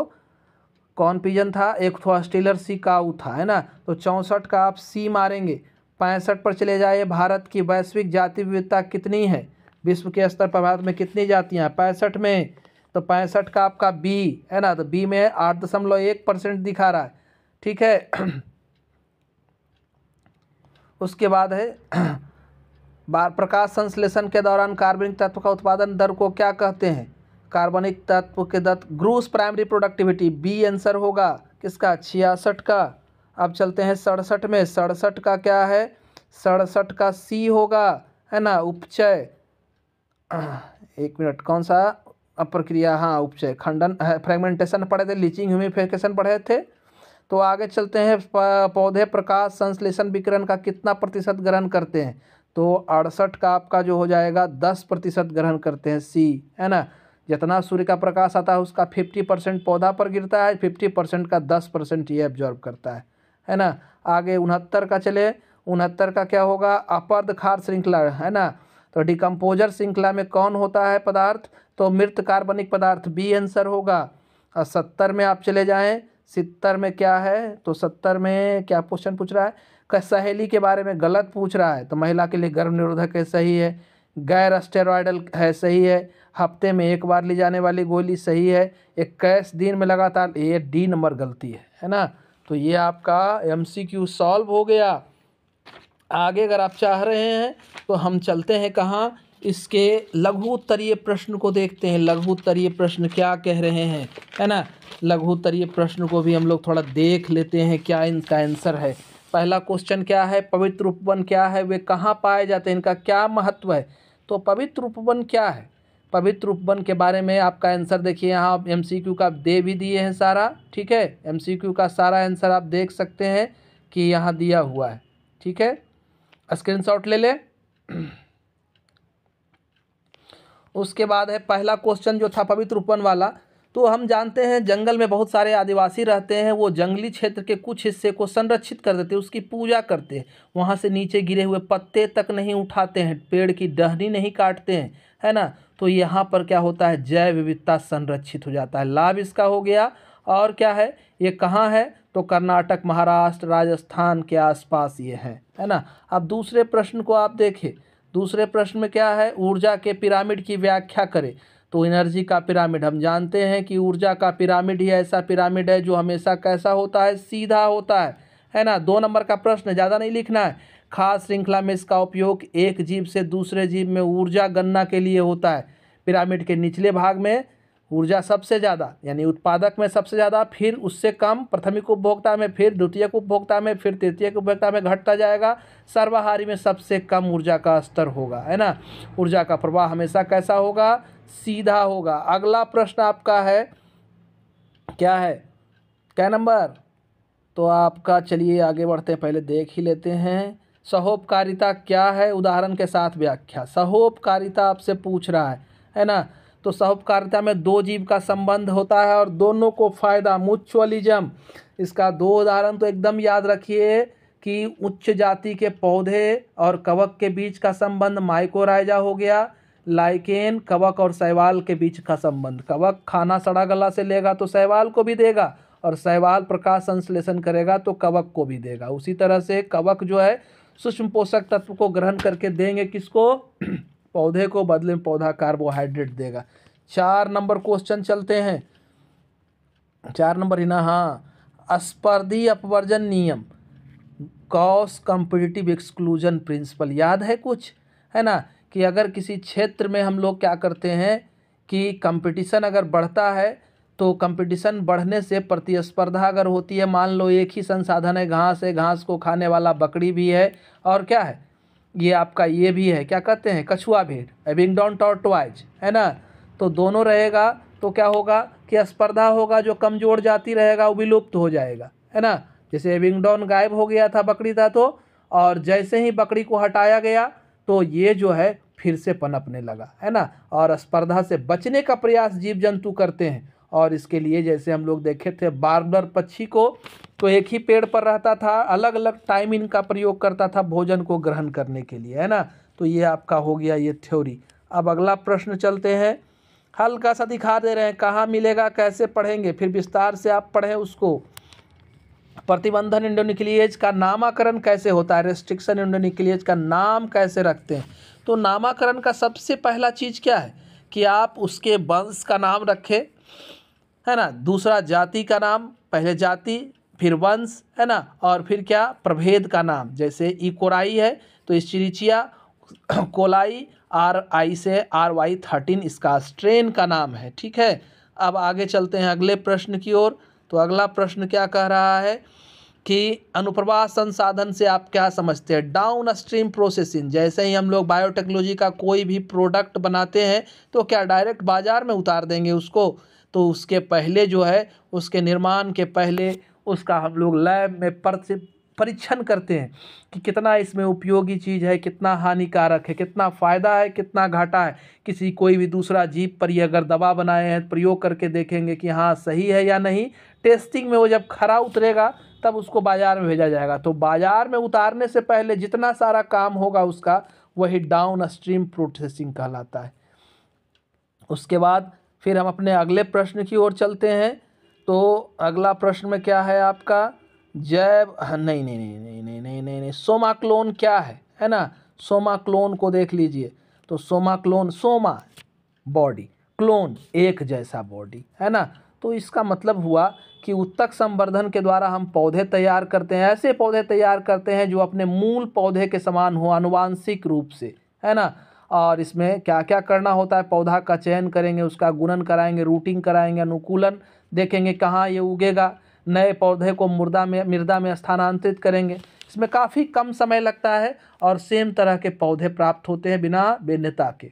कौन पिजन था? एक तो ऑस्ट्रेलियर सी काऊ था, है ना। तो 64 का आप सी मारेंगे। 65 पर चले जाइए, भारत की वैश्विक जाति विविधता कितनी है? विश्व के स्तर पर भारत में कितनी जातियाँ हैं? 65 में। तो 65 का आपका बी, है ना, तो बी में 8.1% दिखा रहा है, ठीक है। उसके बाद है प्रकाश संश्लेषण के दौरान कार्बनिक तत्व का उत्पादन दर को क्या कहते हैं? कार्बनिक तत्व के gross primary productivity, B answer होगा किसका? 66 का। अब चलते हैं 67 में। 67 का क्या है? 67 का सी होगा, है ना, उपचय। एक मिनट, कौन सा प्रक्रिया? हाँ, उपचय, खंडन, फ्रेगमेंटेशन पढ़े थे, लीचिंग, ह्यूमिफिकेशन पढ़े थे। तो आगे चलते हैं, पौधे प्रकाश संश्लेषण विकिरण का कितना प्रतिशत ग्रहण करते हैं? तो 68 का आपका जो हो जाएगा 10% ग्रहण करते हैं, सी, है ना। जितना सूर्य का प्रकाश आता है उसका 50% पौधा पर गिरता है, 50% का 10% ये एब्जॉर्ब करता है ना। आगे 69 का चले, 69 का क्या होगा? अपर्ध क्षार श्रृंखला, है ना। तो डिकम्पोजर श्रृंखला में कौन होता है पदार्थ? तो मृत कार्बनिक पदार्थ, बी आंसर होगा। और 70 में आप चले जाएँ, 70 में क्या है? तो 70 में क्या क्वेश्चन पूछ रहा है? सहेली के बारे में गलत पूछ रहा है। तो महिला के लिए गर्भ निरोधक है, सही है। गैर स्टेरॉयडल है, सही है। हफ्ते में एक बार ली जाने वाली गोली, सही है। 21 दिन में लगातार, ये डी नंबर गलती है ना। तो ये आपका MCQ सॉल्व हो गया। आगे अगर आप चाह रहे हैं तो हम चलते हैं कहाँ? इसके लघु उत्तरीय प्रश्न को देखते हैं। लघु उत्तरीय प्रश्न क्या कह रहे हैं, है ना। लघु उत्तरीय प्रश्न को भी हम लोग थोड़ा देख लेते हैं क्या इनका आंसर है। पहला क्वेश्चन क्या है? पवित्र उपवन क्या है? वे कहाँ पाए जाते हैं? इनका क्या महत्व है? तो पवित्र उपवन क्या है? पवित्र उपवन के बारे में आपका आंसर देखिए, यहाँ MCQ का दे भी दिए हैं सारा, ठीक है। MCQ का सारा आंसर आप देख सकते हैं कि यहाँ दिया हुआ है, ठीक है। स्क्रीनशॉट ले ले। उसके बाद है पहला क्वेश्चन जो था पवित्र उपवन वाला। तो हम जानते हैं जंगल में बहुत सारे आदिवासी रहते हैं, वो जंगली क्षेत्र के कुछ हिस्से को संरक्षित कर देते हैं, उसकी पूजा करते हैं, वहाँ से नीचे गिरे हुए पत्ते तक नहीं उठाते हैं, पेड़ की टहनी नहीं काटते हैं, है ना। तो यहाँ पर क्या होता है? जैव विविधता संरक्षित हो जाता है, लाभ इसका हो गया। और क्या है? ये कहाँ है? तो कर्नाटक, महाराष्ट्र, राजस्थान के आसपास ये है ना। अब दूसरे प्रश्न को आप देखें। दूसरे प्रश्न में क्या है? ऊर्जा के पिरामिड की व्याख्या करें। तो एनर्जी का पिरामिड, हम जानते हैं कि ऊर्जा का पिरामिड ही ऐसा पिरामिड है जो हमेशा कैसा होता है? सीधा होता है ना। 2 नंबर का प्रश्न, ज़्यादा नहीं लिखना है। खास श्रृंखला में इसका उपयोग एक जीव से दूसरे जीव में ऊर्जा गणना के लिए होता है। पिरामिड के निचले भाग में ऊर्जा सबसे ज़्यादा, यानी उत्पादक में सबसे ज़्यादा, फिर उससे कम प्राथमिक उपभोक्ता में, फिर द्वितीयक उपभोक्ता में, फिर तृतीयक उपभोक्ता में घटता जाएगा। सर्वाहारी में सबसे कम ऊर्जा का स्तर होगा, है ना। ऊर्जा का प्रवाह हमेशा कैसा होगा? सीधा होगा। अगला प्रश्न आपका है, क्या है? क्या नंबर? तो आपका, चलिए आगे बढ़ते हैं, पहले देख ही लेते हैं। सहोपकारिता क्या है? उदाहरण के साथ व्याख्या। सहोपकारिता आपसे पूछ रहा है ना। तो सहोपकारिता में दो जीव का संबंध होता है और दोनों को फायदा, म्यूचुअलिज्म। इसका 2 उदाहरण तो एकदम याद रखिए कि उच्च जाति के पौधे और कवक के बीच का संबंध माइकोराइजा हो गया। लाइकेन, कवक और शैवाल के बीच का संबंध। कवक खाना सड़ा गला से लेगा तो शैवाल को भी देगा, और शैवाल प्रकाश संश्लेषण करेगा तो कवक को भी देगा। उसी तरह से कवक जो है सूक्ष्म पोषक तत्व को ग्रहण करके देंगे किसको? पौधे को, बदले में पौधा कार्बोहाइड्रेट देगा। 4 नंबर क्वेश्चन चलते हैं। 4 नंबर ही ना, हाँ। स्पर्धी अपवर्जन नियम, कॉस कॉम्पिटिटिव एक्सक्लूजन प्रिंसिपल, याद है कुछ, है ना। कि अगर किसी क्षेत्र में हम लोग क्या करते हैं कि कंपटीशन अगर बढ़ता है तो कंपटीशन बढ़ने से प्रतिस्पर्धा अगर होती है, मान लो एक ही संसाधन है, घास को खाने वाला बकरी भी है, और क्या है, ये आपका ये भी है, क्या कहते हैं, कछुआ भेड़, एबिंगडॉन टॉर्टोइज, है ना। तो दोनों रहेगा तो क्या होगा कि स्पर्धा होगा, जो कमजोर जाति रहेगा वो विलुप्त हो जाएगा, है ना। जैसे एविंगडॉन गायब हो गया था, बकरी था तो, और जैसे ही बकरी को हटाया गया तो ये जो है फिर से पनपने लगा, है ना। और स्पर्धा से बचने का प्रयास जीव जंतु करते हैं, और इसके लिए जैसे हम लोग देखे थे वार्ब्लर पक्षी को, तो एक ही पेड़ पर रहता था, अलग अलग टाइम इनका प्रयोग करता था भोजन को ग्रहण करने के लिए, है ना। तो ये आपका हो गया ये थ्योरी। अब अगला प्रश्न चलते हैं, हल्का सा दिखा दे रहे हैं, कहाँ मिलेगा, कैसे पढ़ेंगे, फिर विस्तार से आप पढ़ें उसको। प्रतिबंधन एंडोन्यूक्लिएज का नामकरण कैसे होता है, रेस्ट्रिक्शन एंडोन्यूक्लिएज का नाम कैसे रखते हैं। तो नामकरण का सबसे पहला चीज़ क्या है कि आप उसके वंश का नाम रखें, है ना। दूसरा जाति का नाम, पहले जाति फिर वंश, है ना, और फिर क्या, प्रभेद का नाम। जैसे इकोराई है तो इस्चरिचिया कोलाई RI से RY13 इसका स्ट्रेन का नाम है, ठीक है। अब आगे चलते हैं अगले प्रश्न की ओर। तो अगला प्रश्न क्या कह रहा है कि अनुप्रवाह संसाधन से आप क्या समझते हैं, डाउन स्ट्रीम प्रोसेसिंग। जैसे ही हम लोग बायोटेक्नोलॉजी का कोई भी प्रोडक्ट बनाते हैं तो क्या डायरेक्ट बाजार में उतार देंगे उसको, तो उसके पहले जो है, उसके निर्माण के पहले उसका हम लोग लैब में परीक्षण करते हैं कि कितना इसमें उपयोगी चीज़ है, कितना हानिकारक है, कितना फ़ायदा है, कितना घाटा है। किसी कोई भी दूसरा जीव पर ही अगर दवा बनाए हैं, प्रयोग करके देखेंगे कि हाँ सही है या नहीं। टेस्टिंग में वो जब खरा उतरेगा तब उसको बाज़ार में भेजा जाएगा। तो बाज़ार में उतारने से पहले जितना सारा काम होगा उसका, वही डाउन स्ट्रीम प्रोसेसिंग कहलाता है। उसके बाद फिर हम अपने अगले प्रश्न की ओर चलते हैं। तो अगला प्रश्न में क्या है आपका, जैव नहीं नहीं नहीं नहीं नहीं नहीं नहीं नहीं सोमाक्लोन क्या है ना। सोमाक्लोन को देख लीजिए। तो सोमाक्लोन, सोमा बॉडी, क्लोन एक जैसा बॉडी, है ना। तो इसका मतलब हुआ कि उत्तक संवर्धन के द्वारा हम पौधे तैयार करते हैं, ऐसे पौधे तैयार करते हैं जो अपने मूल पौधे के समान हो आनुवांशिक रूप से, है ना। और इसमें क्या क्या करना होता है, पौधा का चयन करेंगे, उसका गुणन कराएंगे, रूटिंग कराएंगे, अनुकूलन देखेंगे कहाँ ये उगेगा, नए पौधे को मृदा में स्थानांतरित करेंगे। इसमें काफ़ी कम समय लगता है और सेम तरह के पौधे प्राप्त होते हैं बिना भिन्नता के।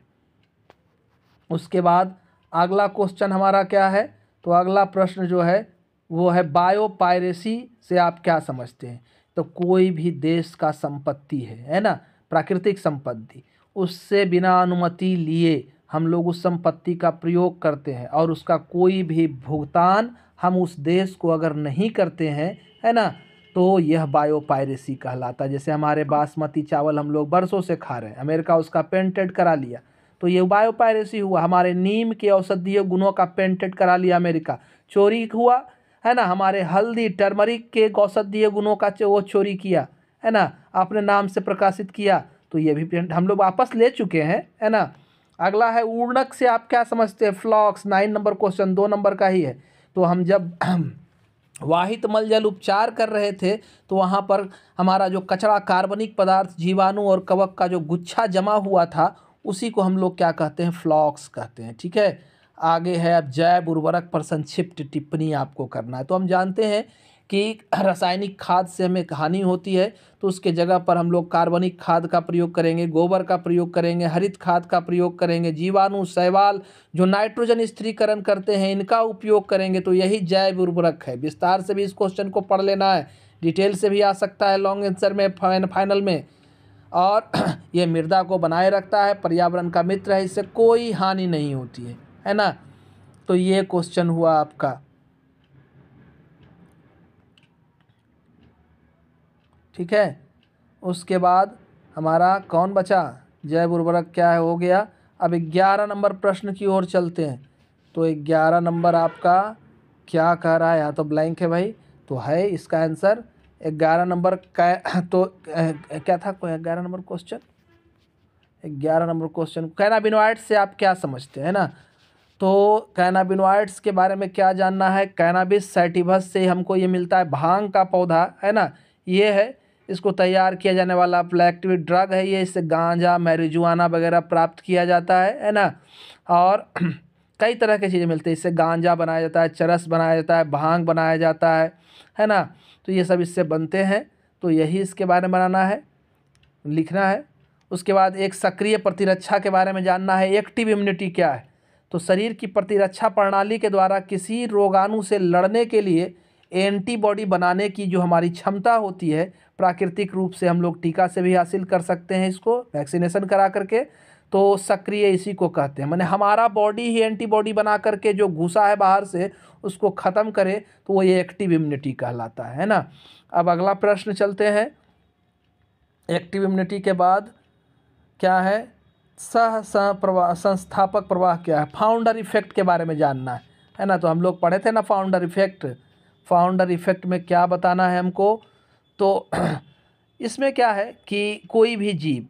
उसके बाद अगला क्वेश्चन हमारा क्या है, तो अगला प्रश्न जो है वो है बायोपायरेसी से आप क्या समझते हैं। तो कोई भी देश का संपत्ति है ना, प्राकृतिक संपत्ति, उससे बिना अनुमति लिए हम लोग उस संपत्ति का प्रयोग करते हैं और उसका कोई भी भुगतान हम उस देश को अगर नहीं करते हैं, है ना, तो यह बायोपायरेसी कहलाता है। जैसे हमारे बासमती चावल हम लोग बरसों से खा रहे हैं, अमेरिका उसका पेटेंट करा लिया, तो ये बायोपायरेसी हुआ। हमारे नीम के औषधीय गुणों का पेटेंट करा लिया अमेरिका, चोरी हुआ, है ना। हमारे हल्दी टर्मरिक के औषधीय गुणों का वो चोरी किया, है ना, अपने नाम से प्रकाशित किया, तो ये भी हम लोग वापस ले चुके हैं, है ना। अगला है उर्णक से आप क्या समझते हैं, फ्लॉक्स। 9 नंबर क्वेश्चन 2 नंबर का ही है। तो हम जब वाहित मल जल उपचार कर रहे थे तो वहाँ पर हमारा जो कचरा कार्बनिक पदार्थ, जीवाणु और कवक का जो गुच्छा जमा हुआ था, उसी को हम लोग क्या कहते हैं, फ्लॉक्स कहते हैं, ठीक है। आगे है अब जैव उर्वरक पर संक्षिप्त टिप्पणी आपको करना है। तो हम जानते हैं कि रासायनिक खाद से हमें हानि होती है, तो उसके जगह पर हम लोग कार्बनिक खाद का प्रयोग करेंगे, गोबर का प्रयोग करेंगे, हरित खाद का प्रयोग करेंगे, जीवाणु, शैवाल जो नाइट्रोजन स्थिरीकरण करते हैं, इनका उपयोग करेंगे। तो यही जैव उर्वरक है। विस्तार से भी इस क्वेश्चन को पढ़ लेना है, डिटेल से भी आ सकता है लॉन्ग आंसर में, फाइनल में। और ये मृदा को बनाए रखता है, पर्यावरण का मित्र है, इससे कोई हानि नहीं होती है ना। तो ये क्वेश्चन हुआ आपका। ठीक है। उसके बाद हमारा कौन बचा, जैव उर्वरक क्या है, हो गया। अब 11 नंबर प्रश्न की ओर चलते हैं। तो 11 नंबर आपका क्या कह रहा है, यहाँ तो ब्लैंक है भाई, तो है इसका आंसर 11 नंबर का। तो क्या था 11 number question, 11 number question cannabinoids से आप क्या समझते हैं ना। तो कैनाबिनॉइड्स के बारे में क्या जानना है, कैनाबिस सैटिवस से हमको ये मिलता है, भांग का पौधा, है ना, ये है। इसको तैयार किया जाने वाला प्लेक्टिव ड्रग है ये, इससे गांजा, मैरिजुआना वगैरह प्राप्त किया जाता है ना। और कई तरह की चीज़ें मिलती हैं, इससे गांजा बनाया जाता है, चरस बनाया जाता है, भांग बनाया जाता है ना। तो ये सब इससे बनते हैं। तो यही इसके बारे में बनाना है, लिखना है। उसके बाद एक सक्रिय प्रतिरक्षा के बारे में जानना है, एक्टिव इम्यूनिटी क्या है। तो शरीर की प्रतिरक्षा प्रणाली के द्वारा किसी रोगाणु से लड़ने के लिए एंटीबॉडी बनाने की जो हमारी क्षमता होती है, प्राकृतिक रूप से हम लोग टीका से भी हासिल कर सकते हैं, इसको वैक्सीनेशन करा करके, तो सक्रिय इसी को कहते हैं। माने हमारा बॉडी ही एंटीबॉडी बना करके जो घुसा है बाहर से उसको ख़त्म करे, तो वो ये एक्टिव इम्यूनिटी कहलाता है ना। अब अगला प्रश्न चलते हैं। एक्टिव इम्यूनिटी के बाद क्या है, प्रवाह, संस्थापक प्रवाह क्या है, फाउंडर इफेक्ट के बारे में जानना है ना। तो हम लोग पढ़े थे ना फाउंडर इफेक्ट। फाउंडर इफेक्ट में क्या बताना है हमको, तो इसमें क्या है कि कोई भी जीव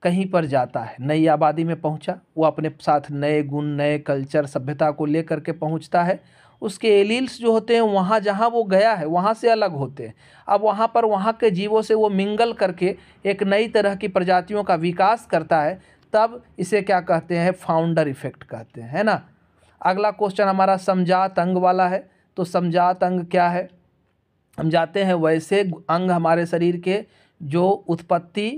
कहीं पर जाता है, नई आबादी में पहुंचा, वो अपने साथ नए गुण, नए कल्चर, सभ्यता को लेकर के पहुंचता है। उसके एलील्स जो होते हैं वहाँ जहाँ वो गया है वहाँ से अलग होते हैं। अब वहाँ पर वहाँ के जीवों से वो मिंगल करके एक नई तरह की प्रजातियों का विकास करता है, तब इसे क्या कहते हैं, फाउंडर इफेक्ट कहते हैं, है ना। अगला क्वेश्चन हमारा समजात अंग वाला है। तो समजात अंग क्या है, हम जाते हैं वैसे अंग हमारे शरीर के जो उत्पत्ति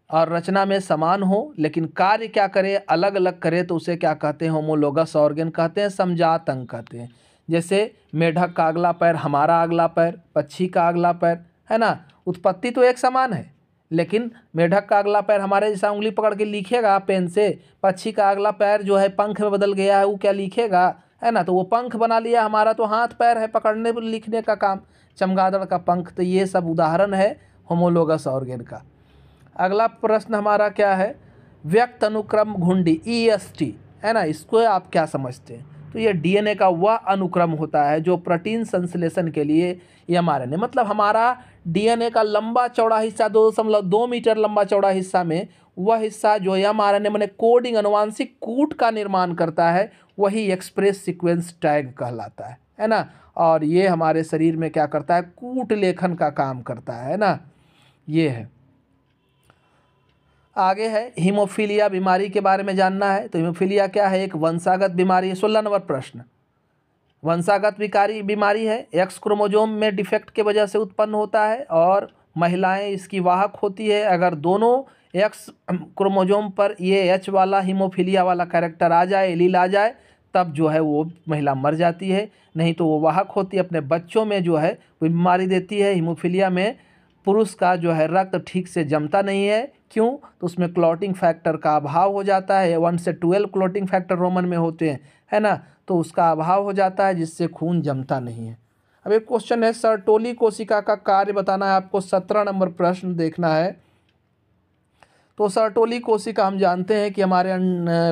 और रचना में समान हो लेकिन कार्य क्या करे, अलग अलग करे, तो उसे क्या कहते हैं, होमोलोगस ऑर्गन कहते हैं, समजात अंग कहते हैं। जैसे मेढक का अगला पैर हमारा अगला पैर, पक्षी का अगला पैर, है ना। उत्पत्ति तो एक समान है, लेकिन मेढक का अगला पैर हमारे जैसा उंगली पकड़ के लिखेगा पेन से, पक्षी का अगला पैर जो है पंख में बदल गया है, वो क्या लिखेगा, है ना। तो वो पंख बना लिया, हमारा तो हाथ पैर है पकड़ने लिखने का काम, चमगादड़ का पंख। तो ये सब उदाहरण है होमोलोगस ऑर्गन का। अगला प्रश्न हमारा क्या है, व्यक्त अनुक्रम घुंडी, EST, है ना। इसको आप क्या समझते हैं, तो ये DNA का वह अनुक्रम होता है जो प्रोटीन संश्लेषण के लिए mRNA, मतलब हमारा DNA का लंबा चौड़ा हिस्सा 2.2 मीटर लंबा चौड़ा हिस्सा में वह हिस्सा जो mRNA माने कोडिंग अनुवांशिक कूट का निर्माण करता है, वही एक्सप्रेस सीक्वेंस टैग कहलाता है ना। और ये हमारे शरीर में क्या करता है, कूट लेखन का काम करता है ना। ये है। आगे है हीमोफीलिया बीमारी के बारे में जानना है। तो हीमोफीलिया क्या है, एक वंशागत बीमारी है। 16 नंबर प्रश्न, वंशागत बीमारी है, एक्स क्रोमोजोम में डिफेक्ट के वजह से उत्पन्न होता है और महिलाएं इसकी वाहक होती है। अगर दोनों एक्स क्रोमोजोम पर ये एच वाला हीमोफीलिया वाला कैरेक्टर आ जाए, एलील आ जाए, तब जो है वो महिला मर जाती है, नहीं तो वो वाहक होती है, अपने बच्चों में जो है वो बीमारी देती है। हीमोफीलिया में पुरुष का जो है रक्त ठीक से जमता नहीं है, क्यों, तो उसमें क्लॉटिंग फैक्टर का अभाव हो जाता है। 1 से 12 क्लॉटिंग फैक्टर रोमन में होते हैं, है ना। तो उसका अभाव हो जाता है जिससे खून जमता नहीं है। अब एक क्वेश्चन है, सर्टोली कोशिका का कार्य बताना है आपको। 17 नंबर प्रश्न देखना है। तो सर्टोली कोशिका हम जानते हैं कि हमारे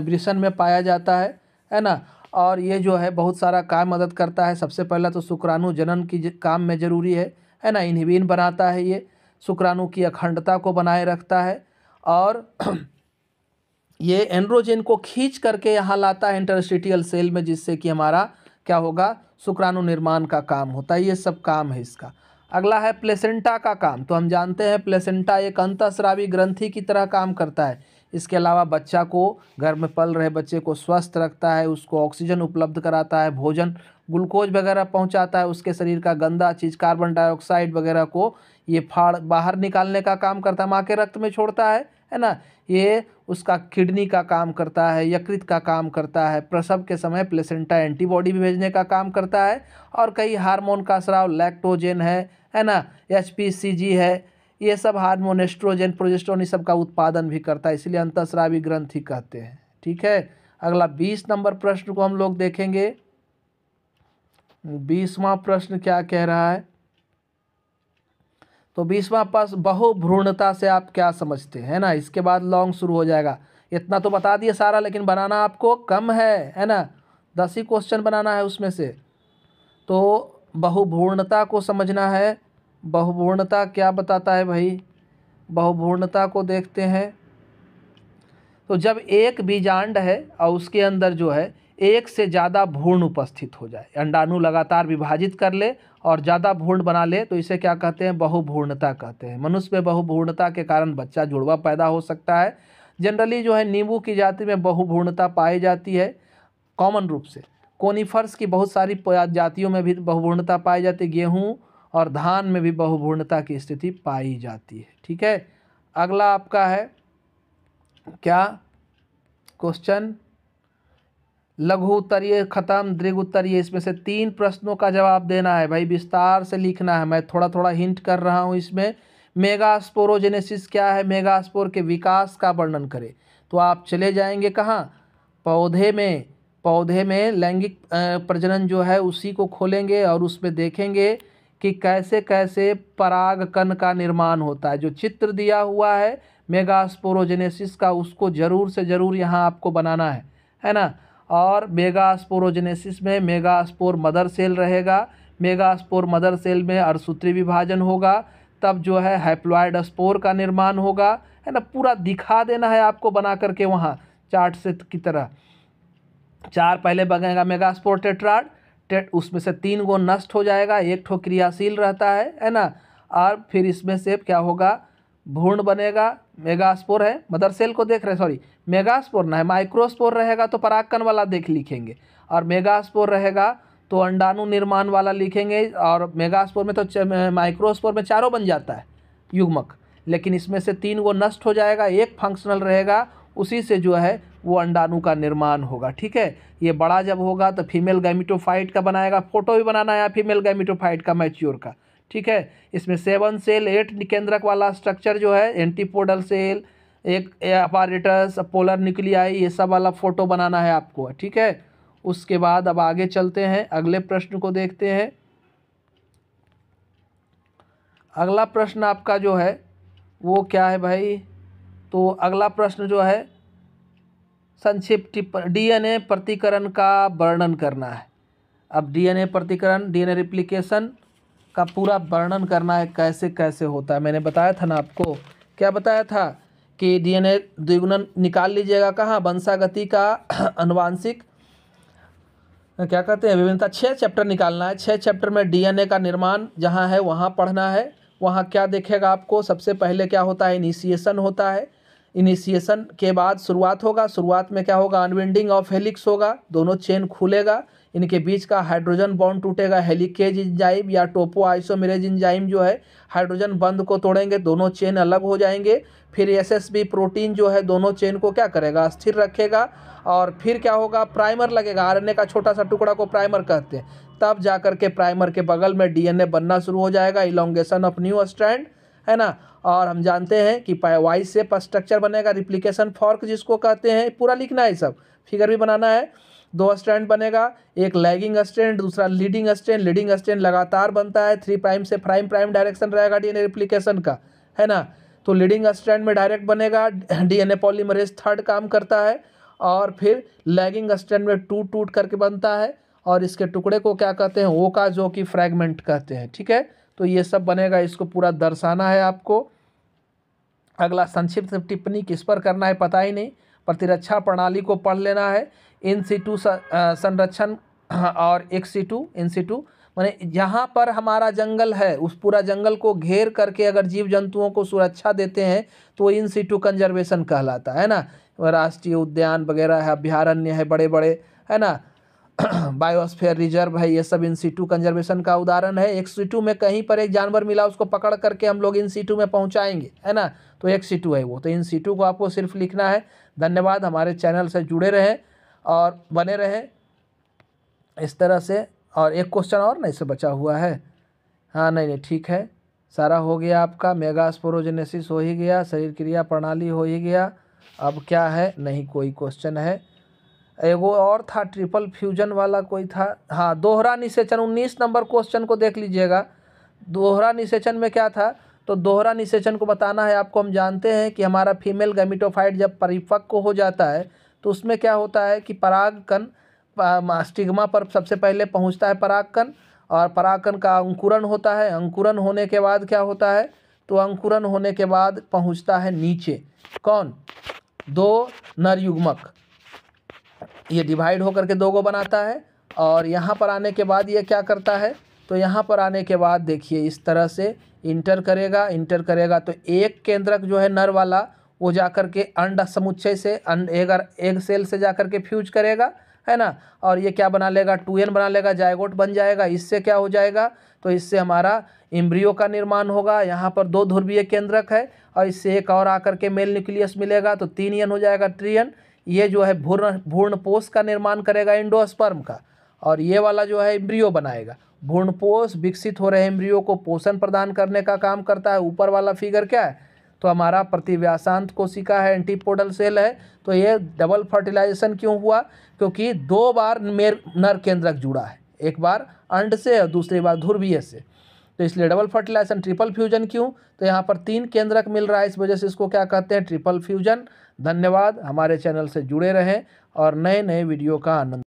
वृषण में पाया जाता है ना। और ये जो है बहुत सारा काम मदद करता है। सबसे पहला तो शुक्राणु जनन की काम में ज़रूरी है ना। इन्हिबिन बनाता है, ये शुक्राणु की अखंडता को बनाए रखता है और ये एंड्रोजन को खींच करके यहाँ लाता है इंटरस्टिशियल सेल में, जिससे कि हमारा क्या होगा, शुक्राणु निर्माण का काम होता है। ये सब काम है इसका। अगला है प्लेसेंटा का काम। तो हम जानते हैं प्लेसेंटा एक अंतःस्रावी ग्रंथि की तरह काम करता है। इसके अलावा बच्चा को, घर में पल रहे बच्चे को स्वस्थ रखता है, उसको ऑक्सीजन उपलब्ध कराता है, भोजन ग्लूकोज वगैरह पहुंचाता है, उसके शरीर का गंदा चीज़ कार्बन डाइऑक्साइड वगैरह को ये फाड़ बाहर निकालने का काम करता है, माँ के रक्त में छोड़ता है ना। ये उसका किडनी का काम करता है, यकृत का काम करता है। प्रसव के समय प्लेसेंटा एंटीबॉडी भी भेजने का काम करता है और कई हार्मोन का स्राव, लैक्टोजेन है ना, HPCG है, ये सब हार्मोन, एस्ट्रोजन, प्रोजेस्टेरोन, सब का उत्पादन भी करता है, इसलिए अंतःस्रावी ग्रंथि कहते हैं। ठीक है। अगला 20 नंबर प्रश्न को हम लोग देखेंगे। 20वां प्रश्न क्या कह रहा है, तो 20वां प्रश्न बहुभ्रूणता से आप क्या समझते हैं ना। इसके बाद लॉन्ग शुरू हो जाएगा। इतना तो बता दिया सारा, लेकिन बनाना आपको कम है ना। 10 ही क्वेश्चन बनाना है उसमें से। तो बहुभ्रूणता को समझना है। बहुभ्रूणता क्या बताता है भाई, बहुभ्रूणता को देखते हैं। तो जब एक बीजांड है और उसके अंदर जो है एक से ज़्यादा भ्रूण उपस्थित हो जाए, अंडाणु लगातार विभाजित कर ले और ज़्यादा भ्रूण बना ले, तो इसे क्या कहते हैं, बहुभ्रूणता कहते हैं। मनुष्य में बहुभ्रूणता के कारण बच्चा जुड़वा पैदा हो सकता है। जनरली जो है नींबू की जाति में बहुभ्रूणता पाई जाती है कॉमन रूप से। कोनिफर्स की बहुत सारी जातियों में भी बहुभ्रूणता पाई जाती है। गेहूँ और धान में भी बहुभ्रूणता की स्थिति पाई जाती है। ठीक है। अगला आपका है क्या क्वेश्चन, लघु उत्तरीय खत्म, दीर्घ उत्तरीय, इसमें से 3 प्रश्नों का जवाब देना है भाई, विस्तार से लिखना है। मैं थोड़ा थोड़ा हिंट कर रहा हूँ इसमें। मेगास्पोरोजेनेसिस क्या है, मेगास्पोर के विकास का वर्णन करें। तो आप चले जाएंगे कहाँ, पौधे में लैंगिक प्रजनन जो है उसी को खोलेंगे और उसमें देखेंगे कि कैसे कैसे परागकण का निर्माण होता है। जो चित्र दिया हुआ है मेगास्पोरोजेनेसिस का, उसको ज़रूर से ज़रूर यहाँ आपको बनाना है ना। और मेगास्पोरोजेनेसिस में मेगास्पोर मदर सेल रहेगा, मेगास्पोर मदर सेल में अर्धसूत्री विभाजन होगा, तब जो है हैप्लॉइड स्पोर का निर्माण होगा, है ना। पूरा दिखा देना है आपको बना करके वहाँ चार्ट से की तरह। 4 पहले बनेगा मेगास्पोर टेट्राड, उसमें से 3 गो नष्ट हो जाएगा, 1 ठो क्रियाशील रहता है ना। और फिर इसमें से क्या होगा, भ्रूण बनेगा। मेगास्पोर है, मदर सेल को देख रहे, सॉरी मेगास्पोर ना है, माइक्रोस्पोर रहेगा तो परागकण वाला देख लिखेंगे, और मेगास्पोर रहेगा तो अंडाणु निर्माण वाला लिखेंगे। और मेगास्पोर में तो माइक्रोस्पोर में 4 बन जाता है युग्मक, लेकिन इसमें से 3 गो नष्ट हो जाएगा, 1 फंक्शनल रहेगा, उसी से जो है वो अंडाणु का निर्माण होगा। ठीक है, ये बड़ा जब होगा तो फीमेल गैमेटोफाइट का बनाएगा, फोटो भी बनाना है फीमेल गैमेटोफाइट का मैच्योर का। ठीक है, इसमें 7 सेल 8 निकेंद्रक वाला स्ट्रक्चर जो है, एंटीपोडल सेल, एक अपारेटस, पोलर न्यूक्लियाई, ये सब वाला फोटो बनाना है आपको। ठीक है, उसके बाद अब आगे चलते हैं, अगले प्रश्न को देखते हैं। अगला प्रश्न आपका जो है वो क्या है भाई, तो अगला प्रश्न जो है संक्षिप्त टिप्पणी, डीएनए प्रतिकरण का वर्णन करना है। अब डीएनए प्रतिकरण, डीएनए रिप्लिकेशन का पूरा वर्णन करना है, कैसे कैसे होता है। मैंने बताया था ना आपको, क्या बताया था कि डीएनए द्विगुणन निकाल लीजिएगा कहाँ, वंशागति का आनुवांशिक क्या कहते हैं विभिन्नता, 6 चैप्टर निकालना है। 6 चैप्टर में डीएनए का निर्माण जहाँ है वहाँ पढ़ना है। वहाँ क्या देखेगा आपको, सबसे पहले क्या होता है, इनिशिएशन होता है। इनिशिएशन के बाद शुरुआत होगा, शुरुआत में क्या होगा, अनविंडिंग ऑफ हेलिक्स होगा, दोनों चेन खुलेगा, इनके बीच का हाइड्रोजन बॉन्ड टूटेगा, हेलिकेज एंजाइम या टोपो आइसोमेरेज एंजाइम जो है हाइड्रोजन बंध को तोड़ेंगे, दोनों चेन अलग हो जाएंगे। फिर एसएसबी प्रोटीन जो है दोनों चेन को क्या करेगा, स्थिर रखेगा। और फिर क्या होगा, प्राइमर लगेगा, आरएनए का छोटा सा टुकड़ा को प्राइमर कहते हैं। तब जा करके प्राइमर के बगल में डीएनए बनना शुरू हो जाएगा, इलोंगेशन ऑफ न्यू स्ट्रैंड, है ना। और हम जानते हैं कि वाई शेप स्ट्रक्चर बनेगा, रिप्लिकेशन फॉर्क जिसको कहते हैं, पूरा लिखना है, सब फिगर भी बनाना है। 2 स्ट्रैंड बनेगा, एक लैगिंग स्ट्रैंड, दूसरा लीडिंग स्ट्रैंड। लीडिंग स्ट्रैंड लगातार बनता है, 3 प्राइम से प्राइम डायरेक्शन रहेगा डीएनए रिप्लिकेशन का, है ना। तो लीडिंग स्ट्रैंड में डायरेक्ट बनेगा, डीएनए पॉलीमरेज 3rd काम करता है। और फिर लैगिंग स्ट्रैंड में टूट करके बनता है, और इसके टुकड़े को क्या कहते हैं, ओका जो कि फ्रैगमेंट कहते हैं। ठीक है, तो ये सब बनेगा, इसको पूरा दर्शाना है आपको। अगला संक्षिप्त टिप्पणी किस पर करना है पता ही नहीं, प्रतिरक्षा प्रणाली को पढ़ लेना है। इन सीटू संरक्षण और एक्स सीटू, इन सीटू माने जहाँ पर हमारा जंगल है उस पूरा जंगल को घेर करके अगर जीव जंतुओं को सुरक्षा देते हैं तो इन सीटू कंजर्वेशन कहलाता है ना। राष्ट्रीय उद्यान वगैरह है, अभ्यारण्य है बड़े बड़े, है ना, बायोस्फीयर रिजर्व है, ये सब इन सीटू कंजर्वेशन का उदाहरण है। एक सीटू में कहीं पर एक जानवर मिला, उसको पकड़ करके हम लोग इन सीटू में पहुंचाएंगे, है ना, तो एक सीटू है वो। तो इन सीटू को आपको सिर्फ लिखना है। धन्यवाद, हमारे चैनल से जुड़े रहें और बने रहें इस तरह से। और एक क्वेश्चन और नहीं से बचा हुआ है, हाँ नहीं ठीक है, सारा हो गया आपका। मेगास्पोरोजेनेसिस हो ही गया, शरीर क्रिया प्रणाली हो ही गया। अब क्या है, नहीं कोई क्वेश्चन है, एगो और था ट्रिपल फ्यूजन वाला कोई था, हाँ दोहरा निषेचन। 19 नंबर क्वेश्चन को देख लीजिएगा। दोहरा निषेचन में क्या था, तो दोहरा निषेचन को बताना है आपको। हम जानते हैं कि हमारा फीमेल गैमेटोफाइट जब परिपक्व हो जाता है तो उसमें क्या होता है कि परागकण स्टिग्मा पर सबसे पहले पहुंचता है परागकण, और परागकण का अंकुरन होता है। अंकुरन होने के बाद क्या होता है, तो अंकुरन होने के बाद पहुंचता है नीचे कौन, 2 नर युग्मक, ये डिवाइड होकर के 2 गो बनाता है। और यहाँ पर आने के बाद ये क्या करता है, तो यहाँ पर आने के बाद देखिए इस तरह से इंटर करेगा तो एक केंद्रक जो है नर वाला वो जाकर के अंड समुच्चय से एग सेल से जाकर के फ्यूज करेगा, है ना। और ये क्या बना लेगा, 2n बना लेगा, जायगोट बन जाएगा। इससे क्या हो जाएगा, तो इससे हमारा एम्ब्रियो का निर्माण होगा। यहाँ पर 2 ध्रुवीय केंद्रक है और इससे एक और आकर के मेल न्यूक्लियस मिलेगा तो 3n हो जाएगा, ट्रियन। ये जो है भ्रूणपोष का निर्माण करेगा एंडोस्पर्म का, और ये वाला जो है एम्ब्रियो बनाएगा। भ्रूणपोष विकसित हो रहे एम्ब्रियो को पोषण प्रदान करने का काम करता है। ऊपर वाला फिगर क्या है, तो हमारा प्रतिव्यासांत कोशिका है, एंटीपोडल सेल है। तो ये डबल फर्टिलाइजेशन क्यों हुआ, क्योंकि 2 बार नर केंद्रक जुड़ा है, एक बार अंड से और दूसरी बार ध्रुवीय से, तो इसलिए डबल फर्टिलाइजेशन। ट्रिपल फ्यूजन क्यों, तो यहाँ पर 3 केंद्रक मिल रहा है, इस वजह से इसको क्या कहते हैं, ट्रिपल फ्यूजन। धन्यवाद, हमारे चैनल से जुड़े रहें और नए नए वीडियो का आनंद